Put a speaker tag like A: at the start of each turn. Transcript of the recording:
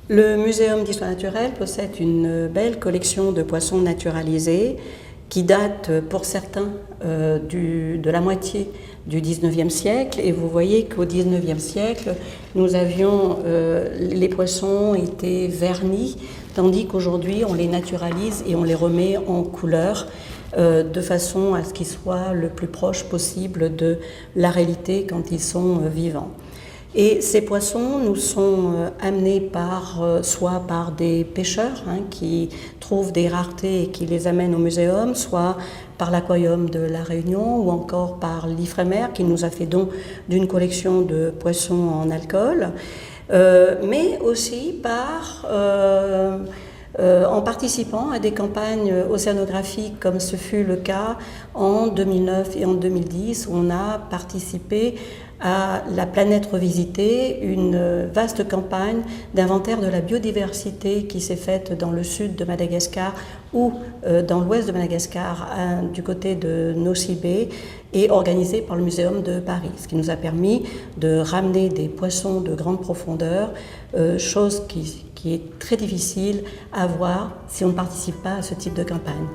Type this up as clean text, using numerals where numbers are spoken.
A: Le Muséum d'histoire naturelle possède une belle collection de poissons naturalisés qui date pour certains de la moitié du 19e siècle. Et vous voyez qu'au 19e siècle, nous avions, les poissons étaient vernis, tandis qu'aujourd'hui on les naturalise et on les remet en couleur de façon à ce qu'ils soient le plus proche possible de la réalité quand ils sont vivants. Et ces poissons nous sont amenés soit par des pêcheurs qui trouvent des raretés et qui les amènent au muséum, soit par l'Aquarium de La Réunion ou encore par l'Ifremer qui nous a fait don d'une collection de poissons en alcool, mais aussi en participant à des campagnes océanographiques comme ce fut le cas en 2009 et en 2010 où on a participé à La Planète Revisitée, une vaste campagne d'inventaire de la biodiversité qui s'est faite dans le sud de Madagascar ou dans l'ouest de Madagascar, du côté de Nosy Be, et organisée par le Muséum de Paris, ce qui nous a permis de ramener des poissons de grande profondeur, chose qui est très difficile à voir si on ne participe pas à ce type de campagne.